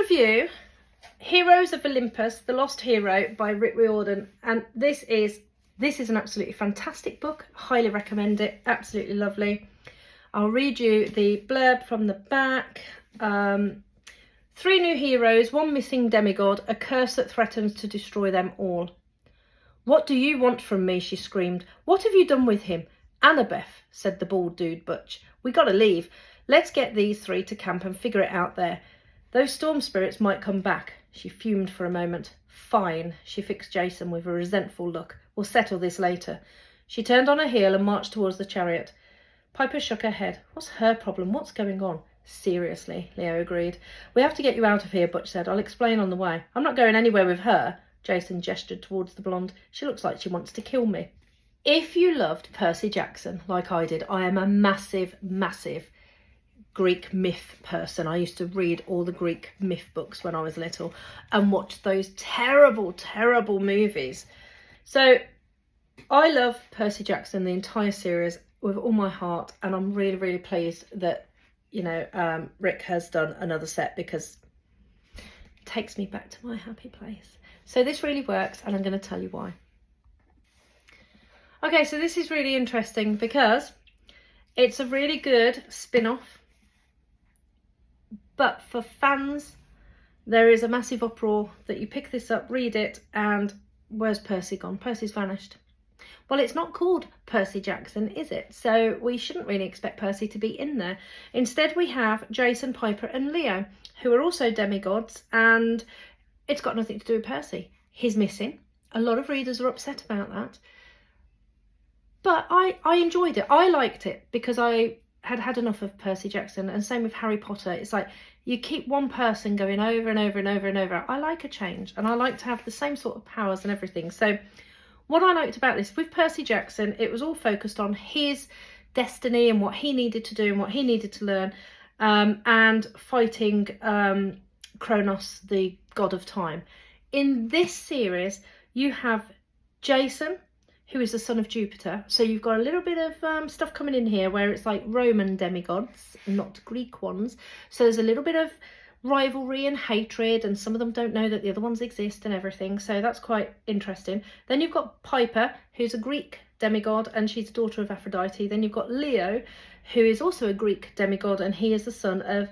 review Heroes of Olympus, The Lost Hero by Rick Riordan, and this is an absolutely fantastic book. Highly recommend it. Absolutely lovely. I'll read you the blurb from the back. 3 new heroes, 1 missing demigod, a curse that threatens to destroy them all. "What do you want from me?" she screamed. "What have you done with him?" "Annabeth," said the bald dude Butch. "We gotta leave. Let's get these 3 to camp and figure it out there. Those storm spirits might come back." She fumed for a moment. "Fine," she fixed Jason with a resentful look. "We'll settle this later." She turned on her heel and marched towards the chariot. Piper shook her head. "What's her problem? What's going on?" "Seriously," Leo agreed. "We have to get you out of here," Butch said. "I'll explain on the way." "I'm not going anywhere with her." Jason gestured towards the blonde. "She looks like she wants to kill me." If you loved Percy Jackson like I did, I am a massive Greek myth person. I used to read all the Greek myth books when I was little and watch those terrible movies. So I love Percy Jackson, the entire series, with all my heart, and I'm really pleased that, you know, Rick has done another set, because it takes me back to my happy place. So this really works, and I'm going to tell you why. Okay, so this is really interesting because it's a really good spin-off, but for fans there is a massive uproar that you pick this up, read it, and where's Percy gone? Percy's vanished. Well, it's not called Percy Jackson, is it? So we shouldn't really expect Percy to be in there. Instead, we have Jason, Piper and Leo, who are also demigods, and it's got nothing to do with Percy. He's missing. A lot of readers are upset about that. But I enjoyed it. I liked it because I had enough of Percy Jackson, and same with Harry Potter. It's like you keep one person going over and over. I like a change, and I like to have the same sort of powers and everything. So what I liked about this, with Percy Jackson, it was all focused on his destiny and what he needed to do and what he needed to learn, and fighting Kronos, the god of time. In this series, you have Jason, who is the son of Jupiter. So you've got a little bit of stuff coming in here where it's like Roman demigods, not Greek ones. So there's a little bit of rivalry and hatred, and some of them don't know that the other ones exist and everything. So that's quite interesting. Then you've got Piper, who's a Greek demigod, and she's the daughter of Aphrodite. Then you've got Leo, who is also a Greek demigod, and he is the son of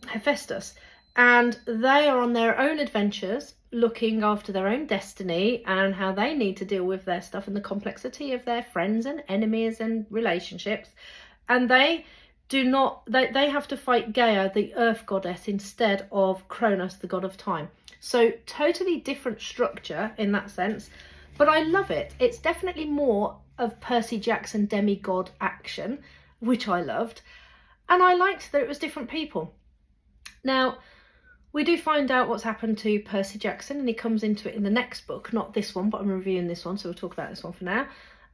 Hephaestus. And they are on their own adventures, looking after their own destiny and how they need to deal with their stuff and the complexity of their friends and enemies and relationships. And they have to fight Gaia, the earth goddess, instead of Kronos, the god of time. So totally different structure in that sense, but I love it. It's definitely more of Percy Jackson demigod action, which I loved, and I liked that it was different people. Now, we do find out what's happened to Percy Jackson, and he comes into it in the next book, not this one, but I'm reviewing this one, so we'll talk about this one for now.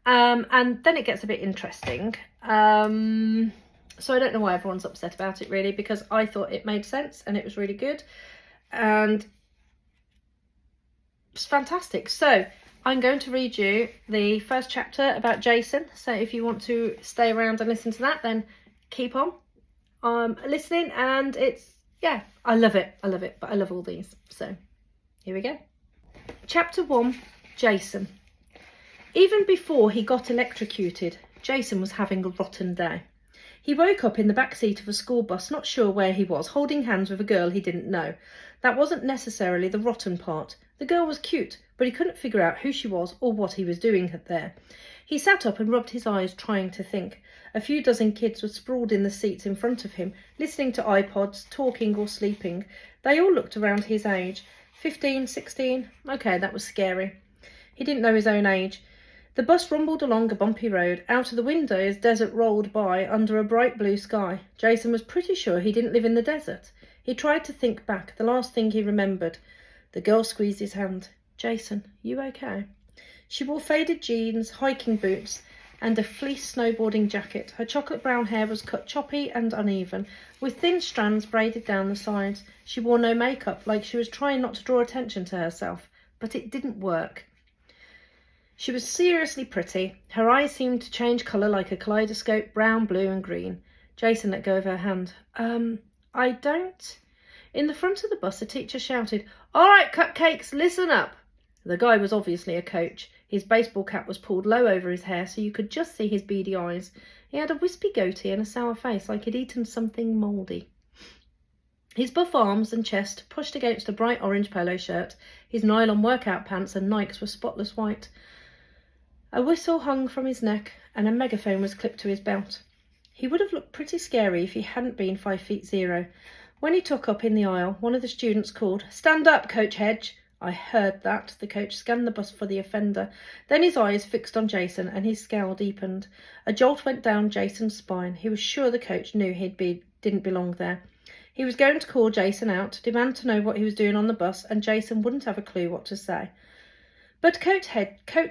And then it gets a bit interesting. So I don't know why everyone's upset about it, really, because I thought it made sense and it was really good. And it's fantastic. So I'm going to read you the first chapter about Jason. So if you want to stay around and listen to that, then keep on listening. And yeah, I love it, but I love all these. So here we go. Chapter 1, Jason. Even before he got electrocuted, Jason was having a rotten day. He woke up in the back seat of a school bus, not sure where he was, holding hands with a girl he didn't know. That wasn't necessarily the rotten part. The girl was cute, but he couldn't figure out who she was or what he was doing there. He sat up and rubbed his eyes, trying to think. A few dozen kids were sprawled in the seats in front of him, listening to iPods, talking or sleeping. They all looked around his age. 15, 16. Okay, that was scary. He didn't know his own age. The bus rumbled along a bumpy road. Out of the window, as desert rolled by under a bright blue sky. Jason was pretty sure he didn't live in the desert. He tried to think back, the last thing he remembered. The girl squeezed his hand. "Jason, you okay?" She wore faded jeans, hiking boots, and a fleece snowboarding jacket. Her chocolate brown hair was cut choppy and uneven, with thin strands braided down the sides. She wore no makeup, like she was trying not to draw attention to herself, but it didn't work. She was seriously pretty. Her eyes seemed to change colour like a kaleidoscope, brown, blue and green. Jason let go of her hand. I don't... In the front of the bus, a teacher shouted, "All right, cupcakes, listen up." The guy was obviously a coach. His baseball cap was pulled low over his hair so you could just see his beady eyes. He had a wispy goatee and a sour face like he'd eaten something mouldy. His buff arms and chest pushed against a bright orange polo shirt. His nylon workout pants and Nikes were spotless white. A whistle hung from his neck and a megaphone was clipped to his belt. He would have looked pretty scary if he hadn't been 5'0". When he took up in the aisle, one of the students called, "Stand up, Coach Hedge." I heard that. The coach scanned the bus for the offender. Then his eyes fixed on Jason and his scowl deepened. A jolt went down Jason's spine. He was sure the coach knew didn't belong there. He was going to call Jason out, demand to know what he was doing on the bus, and Jason wouldn't have a clue what to say. But Coach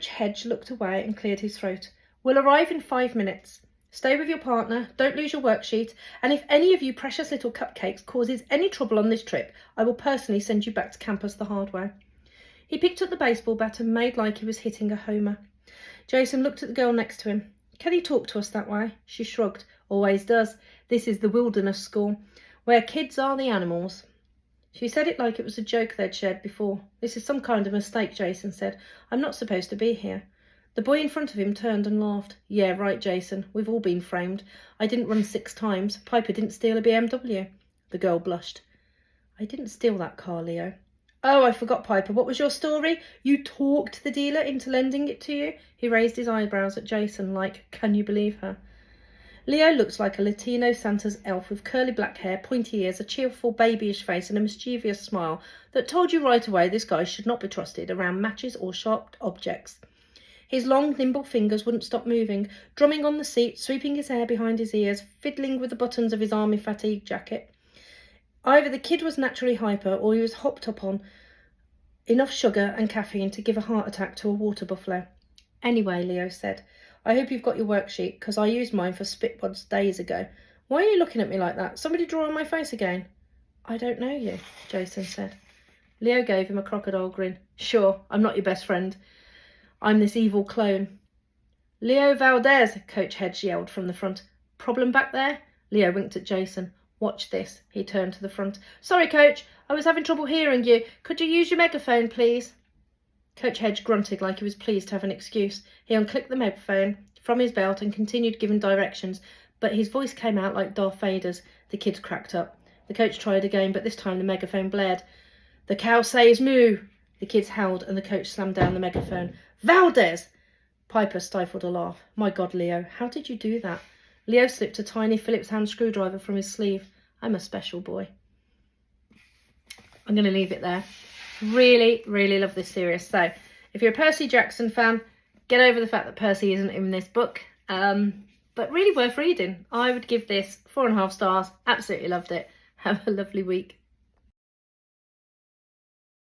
Hedge looked away and cleared his throat. "We'll arrive in 5 minutes. Stay with your partner, don't lose your worksheet, and if any of you precious little cupcakes causes any trouble on this trip, I will personally send you back to campus the hard way." He picked up the baseball bat and made like he was hitting a homer. Jason looked at the girl next to him. "Can he talk to us that way?" She shrugged. "Always does. This is the wilderness school, where kids are the animals." She said it like it was a joke they'd shared before. "This is some kind of mistake," Jason said. "I'm not supposed to be here." The boy in front of him turned and laughed. "Yeah, right, Jason. We've all been framed. I didn't run 6 times. Piper didn't steal a BMW. The girl blushed. "I didn't steal that car, Leo." "Oh, I forgot, Piper. What was your story? You talked the dealer into lending it to you?" He raised his eyebrows at Jason like, "Can you believe her?" Leo looked like a Latino Santa's elf with curly black hair, pointy ears, a cheerful babyish face and a mischievous smile that told you right away this guy should not be trusted around matches or sharp objects. His long, nimble fingers wouldn't stop moving, drumming on the seat, sweeping his hair behind his ears, fiddling with the buttons of his army fatigue jacket. Either the kid was naturally hyper or he was hopped up on enough sugar and caffeine to give a heart attack to a water buffalo. "Anyway," Leo said, "I hope you've got your worksheet, because I used mine for spit wads days ago. Why are you looking at me like that? Somebody draw on my face again?" "I don't know you," Jason said. Leo gave him a crocodile grin. "Sure, I'm not your best friend. I'm this evil clone." "Leo Valdez," Coach Hedge yelled from the front. "Problem back there?" Leo winked at Jason. "Watch this." He turned to the front. "Sorry, Coach. I was having trouble hearing you. Could you use your megaphone, please?" Coach Hedge grunted like he was pleased to have an excuse. He unclicked the megaphone from his belt and continued giving directions, but his voice came out like Darth Vader's. The kids cracked up. The coach tried again, but this time the megaphone blared. "The cow says moo." The kids howled and the coach slammed down the megaphone. "Valdez!" Piper stifled a laugh. "My God, Leo, how did you do that?" Leo slipped a tiny Phillips hand screwdriver from his sleeve. "I'm a special boy." I'm going to leave it there. Really, really love this series. So, if you're a Percy Jackson fan, get over the fact that Percy isn't in this book. But really worth reading. I would give this 4.5 stars. Absolutely loved it. Have a lovely week.